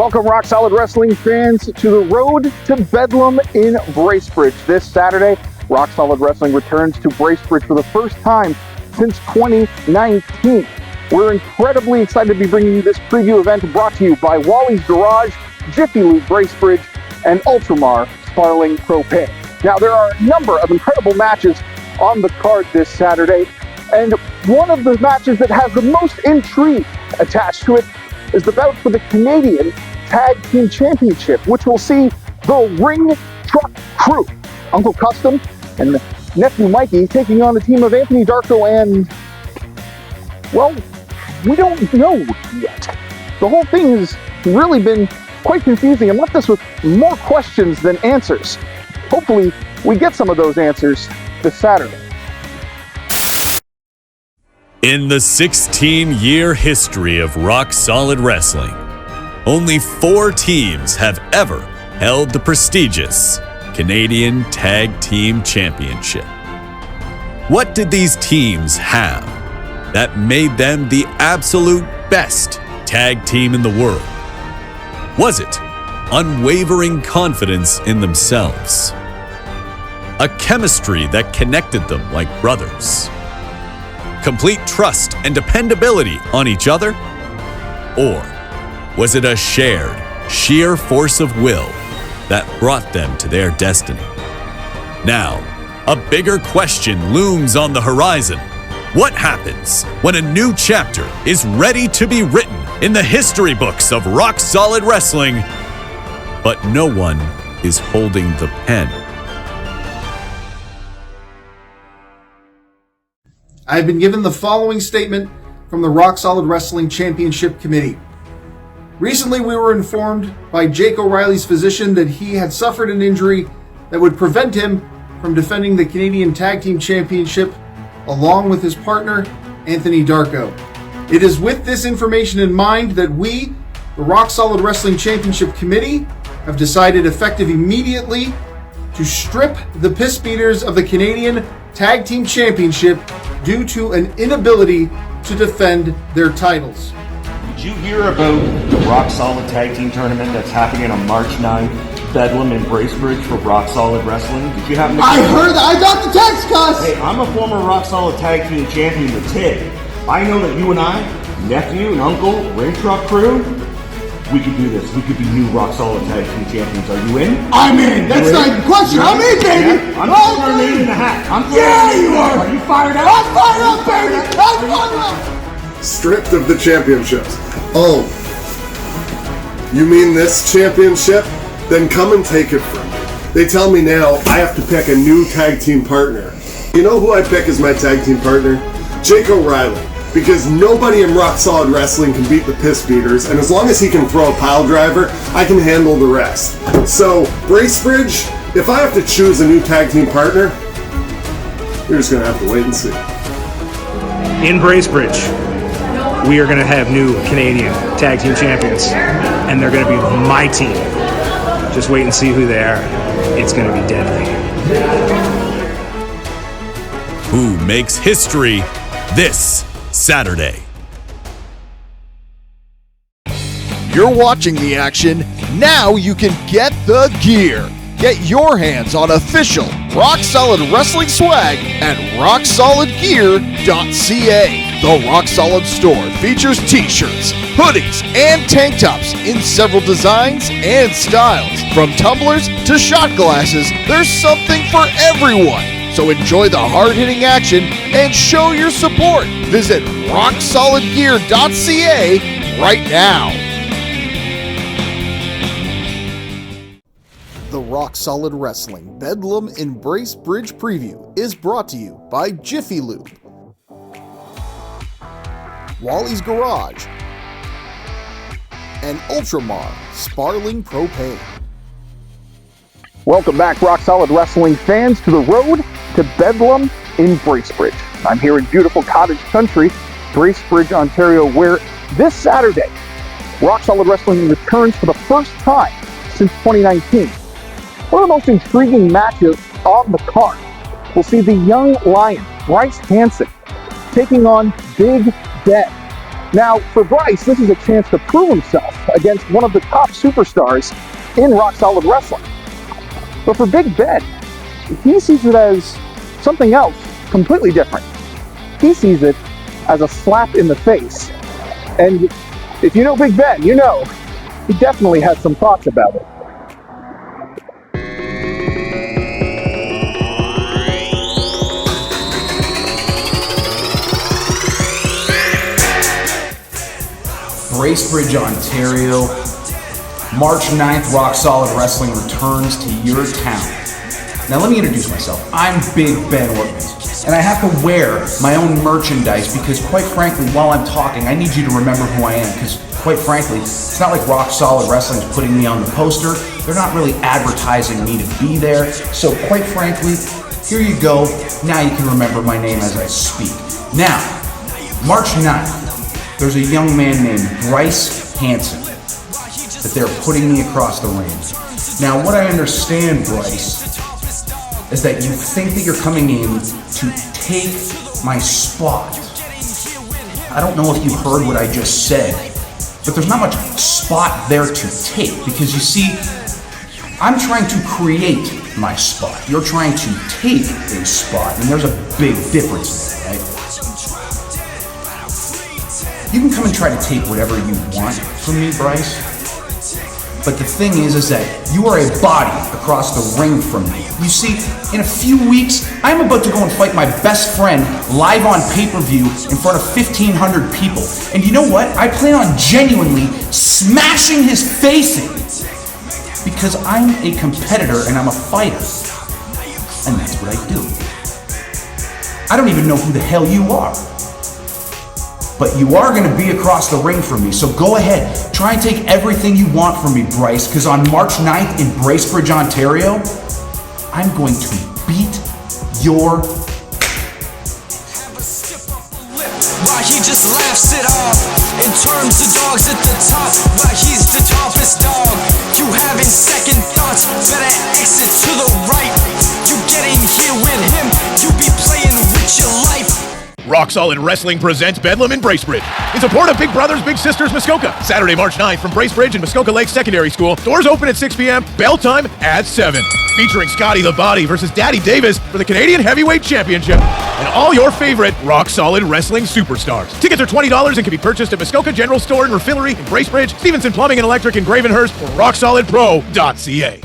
Welcome, Rock Solid Wrestling fans, to the road to Bedlam in Bracebridge. This Saturday, Rock Solid Wrestling returns to Bracebridge for the first time since 2019. We're incredibly excited to be bringing you this preview event brought to you by Wally's Garage, Jiffy Lube Bracebridge, and Ultramar Sparling Propane. Now, there are a number of incredible matches on the card this Saturday, and one of the matches that has the most intrigue attached to it is the bout for the Canadian Tag Team Championship, which will see the Ring Truck Crew, Uncle Custom and Nephew Mikey, taking on the team of Anthony Darko and, well, we don't know yet. The whole thing has really been quite confusing and left us with more questions than answers. Hopefully, we get some of those answers this Saturday. In the 16-year history of Rock Solid Wrestling, only 4 teams have ever held the prestigious Canadian Tag Team Championship. What did these teams have that made them the absolute best tag team in the world? Was it unwavering confidence in themselves? A chemistry that connected them like brothers? Complete trust and dependability on each other? Or was it a shared, sheer force of will that brought them to their destiny? Now, a bigger question looms on the horizon. What happens when a new chapter is ready to be written in the history books of Rock Solid Wrestling, but no one is holding the pen? I've been given the following statement from the Rock Solid Wrestling Championship Committee. Recently, we were informed by Jake O'Reilly's physician that he had suffered an injury that would prevent him from defending the Canadian Tag Team Championship along with his partner, Anthony Darko. It is with this information in mind that we, the Rock Solid Wrestling Championship Committee, have decided effective immediately to strip the piss beaters of the Canadian Tag Team Championship due to an inability to defend their titles. Did you hear about the Rock Solid Tag Team Tournament that's happening on March 9th, Bedlam in Bracebridge for Rock Solid Wrestling? Did you happen to... I heard that! I got the text, Gus! Hey, I'm a former Rock Solid Tag Team champion with Tig. I know that you and I, nephew and uncle, Ring Truck Crew, we could do this. We could be new Rock Solid Tag Team champions. Are you in? I'm in! That's not even a question! I'm in, baby! Yeah, I'm throwing our name in the hat. You are! Are you fired up? I'm fired up, baby! I'm fired up! Stripped of the championships. Oh, you mean this championship? Then come and take it from me. They tell me now I have to pick a new tag team partner. You know who I pick as my tag team partner? Jake O'Reilly. Because nobody in Rock Solid Wrestling can beat the piss beaters, and as long as he can throw a pile driver, I can handle the rest. So, Bracebridge, if I have to choose a new tag team partner, you're just gonna have to wait and see. In Bracebridge, we are going to have new Canadian Tag Team Champions, and they're going to be my team. Just wait and see who they are. It's going to be deadly. Who makes history this Saturday? You're watching the action. Now you can get the gear. Get your hands on official Rock Solid Wrestling swag at rocksolidgear.ca. The Rock Solid store features t-shirts, hoodies, and tank tops in several designs and styles. From tumblers to shot glasses, there's something for everyone. So enjoy the hard-hitting action and show your support. Visit rocksolidgear.ca right now. The Rock Solid Wrestling Bedlam in Bracebridge preview is brought to you by Jiffy Lube, Wally's Garage, and Ultramar Sparling Propane. Welcome back, Rock Solid Wrestling fans, to the road to Bedlam in Bracebridge. I'm here in beautiful cottage country, Bracebridge, Ontario, where this Saturday, Rock Solid Wrestling returns for the first time since 2019. One of the most intriguing matches on the card. We'll see the young lion, Bryce Hansen, taking on Big Ben, Now, for Bryce, this is a chance to prove himself against one of the top superstars in Rock Solid Wrestling. But for Big Ben, he sees it as something else completely different. He sees it as a slap in the face. And if you know Big Ben, you know he definitely has some thoughts about it. Bracebridge, Ontario, March 9th, Rock Solid Wrestling returns to your town. Now let me introduce myself. I'm Big Ben Whitman, and I have to wear my own merchandise because, quite frankly, while I'm talking, I need you to remember who I am because, quite frankly, it's not like Rock Solid Wrestling is putting me on the poster. They're not really advertising me to be there. So, quite frankly, here you go. Now you can remember my name as I speak. Now, March 9th. There's a young man named Bryce Hanson that they're putting me across the ring. Now, what I understand, Bryce, is that you think that you're coming in to take my spot. I don't know if you heard what I just said, but there's not much spot there to take because you see, I'm trying to create my spot. You're trying to take a spot, and there's a big difference there, right? You can come and try to take whatever you want from me, Bryce. But the thing is that you are a body across the ring from me. You see, in a few weeks, I'm about to go and fight my best friend live on pay-per-view in front of 1,500 people. And you know what? I plan on genuinely smashing his face in. Because I'm a competitor and I'm a fighter. And that's what I do. I don't even know who the hell you are. But you are going to be across the ring from me, so go ahead. Try and take everything you want from me, Bryce, because on March 9th in Bracebridge, Ontario, I'm going to beat your... Why he just laughs it off in terms of dogs at the top. Why he's the toughest dog. You having second thoughts, better exit to the right. You get in here with him, you be playing with your life. Rock Solid Wrestling presents Bedlam in Bracebridge in support of Big Brothers Big Sisters Muskoka. Saturday, March 9th from Bracebridge and Muskoka Lake Secondary School. Doors open at 6 p.m. Bell time at 7. Featuring Scotty the Body versus Daddy Davis for the Canadian Heavyweight Championship and all your favorite Rock Solid Wrestling superstars. Tickets are $20 and can be purchased at Muskoka General Store Refillery in Bracebridge, Stevenson Plumbing Electric in Granvenhurst, or rocksolidpro.ca.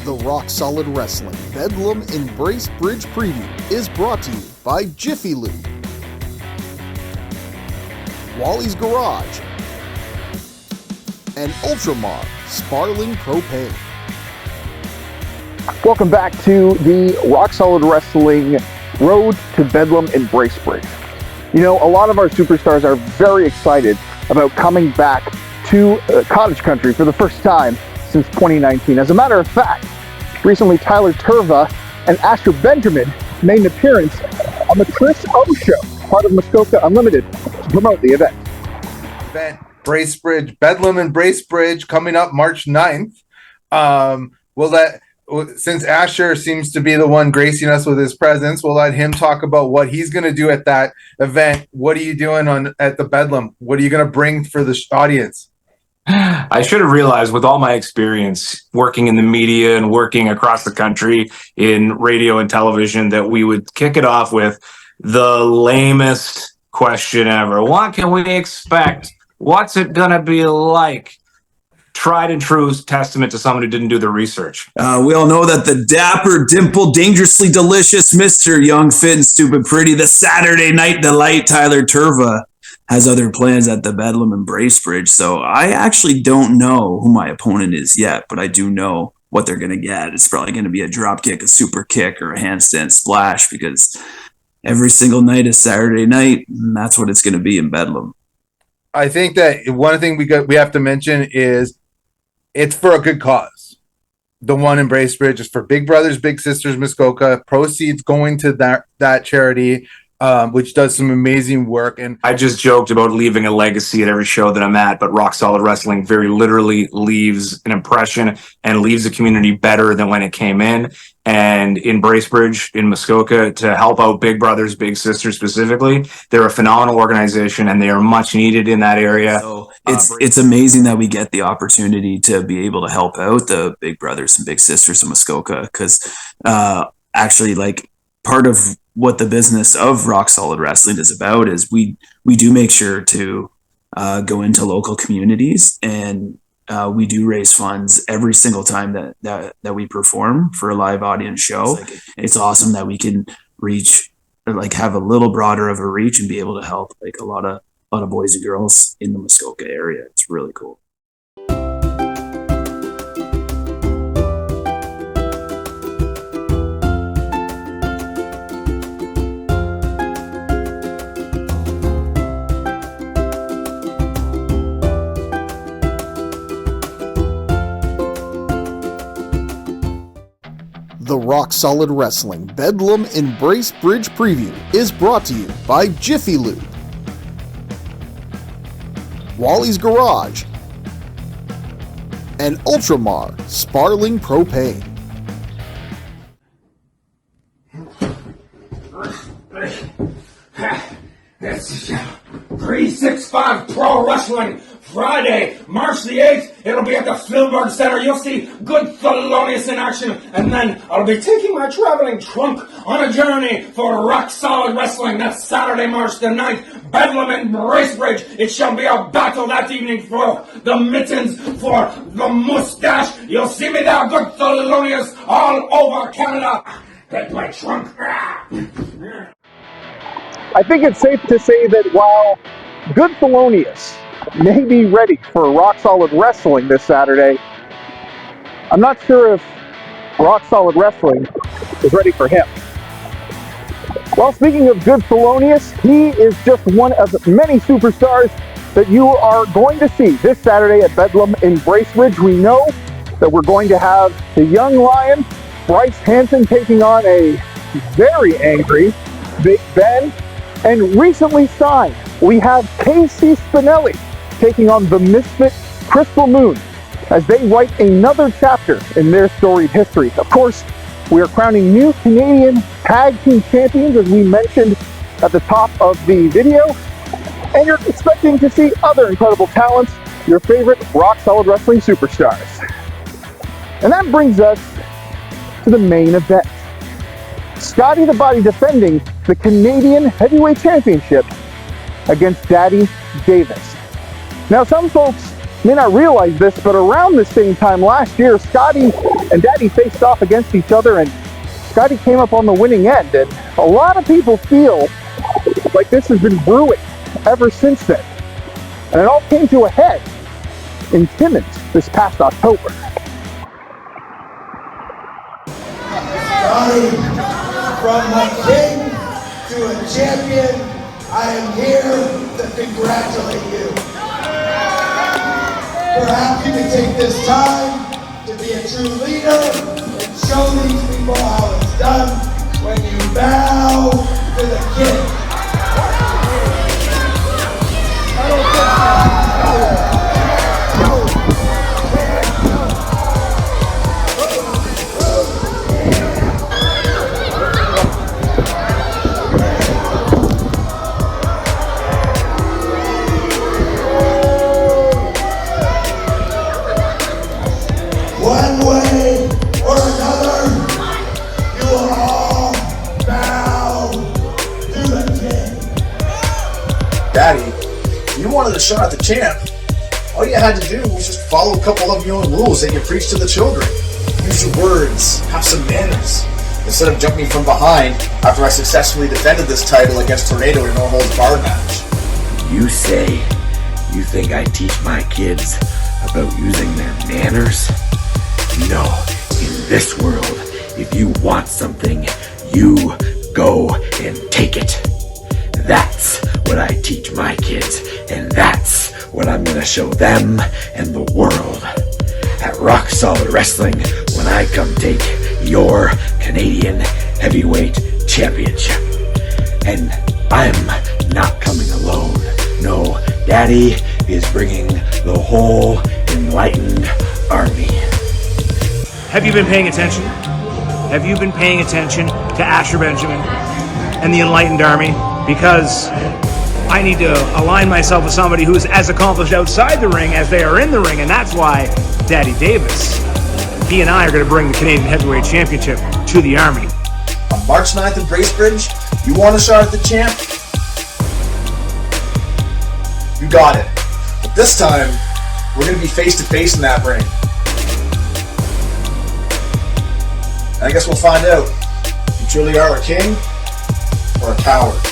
The Rock Solid Wrestling Bedlam in Bracebridge preview is brought to you by Jiffy Lube, Wally's Garage, and Ultramar Sparling Propane. Welcome back to the Rock Solid Wrestling Road to Bedlam in Bracebridge. You know, a lot of our superstars are very excited about coming back to cottage country for the first time since 2019. As a matter of fact, recently Tyler Turva and Asher Benjamin made an appearance on the Chris O Show, part of Muskoka Unlimited, to promote the event. Bracebridge, Bedlam in Bracebridge, coming up March 9th. Since Asher seems to be the one gracing us with his presence, we'll let him talk about what he's going to do at that event. What are you doing at the Bedlam? What are you going to bring for the audience? I should have realized with all my experience working in the media and working across the country in radio and television that we would kick it off with the lamest question ever. What can we expect? What's it going to be like? Tried and true testament to someone who didn't do the research. We all know that the dapper, dimpled, dangerously delicious Mr. Young, Fit, and Stupid Pretty, the Saturday Night Delight, Tyler Turva, has other plans at the Bedlam in Bracebridge. So I actually don't know who my opponent is yet, but I do know what they're going to get. It's probably going to be a drop kick, a super kick, or a handstand splash, because every single night is Saturday night, and that's what it's going to be in Bedlam. I think that one thing we have to mention is it's for a good cause. The one in Bracebridge is for Big Brothers Big Sisters Muskoka. Proceeds going to that charity. which does some amazing work. And I just joked about leaving a legacy at every show that I'm at, but Rock Solid Wrestling very literally leaves an impression and leaves the community better than when it came in. And in Bracebridge, in Muskoka, to help out Big Brothers, Big Sisters specifically, they're a phenomenal organization and they are much needed in that area. So it's amazing that we get the opportunity to be able to help out the Big Brothers and Big Sisters in Muskoka, because actually, like, part of what the business of Rock Solid Wrestling is about is we do make sure to go into local communities, and we do raise funds every single time that we perform for a live audience show. It's awesome that we can reach, like, have a little broader of a reach and be able to help like a lot of boys and girls in the Muskoka area. It's really cool. The Rock Solid Wrestling Bedlam in Bracebridge preview is brought to you by Jiffy Lube, Wally's Garage, and Ultramar Sparling Propane. It's 365 Pro Wrestling, Friday, March the 8th. It'll be at the Philbert Center. You'll see good Thelonious in action. And then I'll be taking my traveling trunk on a journey for Rock Solid Wrestling. That's Saturday, March the 9th. Bedlam in Bracebridge. It shall be a battle that evening for the mittens, for the mustache. You'll see me there, good Thelonious, all over Canada. Get my trunk. I think it's safe to say that while Good Thelonious may be ready for Rock Solid Wrestling this Saturday, I'm not sure if Rock Solid Wrestling is ready for him. Well, speaking of Good Thelonious, he is just one of many superstars that you are going to see this Saturday at Bedlam in Bracebridge. We know that we're going to have the young lion, Bryce Hansen, taking on a very angry Big Ben. And recently signed, we have Casey Spinelli taking on the misfit Crystal Moon as they write another chapter in their storied history. Of course, we are crowning new Canadian tag team champions, as we mentioned at the top of the video. And you're expecting to see other incredible talents, your favorite Rock Solid Wrestling superstars. And that brings us to the main event. Scotty the Body defending the Canadian Heavyweight Championship against Daddy Davis. Now, some folks may not realize this, but around the same time last year, Scotty and Daddy faced off against each other, and Scotty came up on the winning end. And a lot of people feel like this has been brewing ever since then. And it all came to a head in Timmins this past October. Scotty, from a king to a champion, I am here to congratulate you. Perhaps you can take this time to be a true leader and show these people how it's done when you bow to the king. Daddy, you wanted a shot at the champ. All you had to do was just follow a couple of your own rules that you preach to the children. Use your words, have some manners, instead of jumping from behind after I successfully defended this title against Tornado in a no-holds-barred match. You say you think I teach my kids about using their manners? No, in this world, if you want something, you go and take it. That's what I teach my kids, and that's what I'm gonna show them and the world at Rock Solid Wrestling when I come take your Canadian Heavyweight Championship. And I'm not coming alone. No, Daddy is bringing the whole enlightened army. Have you been paying attention? Have you been paying attention to Asher Benjamin and the enlightened army? Because I need to align myself with somebody who is as accomplished outside the ring as they are in the ring, and that's why Daddy Davis, he and I are going to bring the Canadian Heavyweight Championship to the Army. On March 9th in Bracebridge, you want a shot at the champ? You got it. But this time, we're going to be face to face in that ring. And I guess we'll find out if you truly are a king or a coward.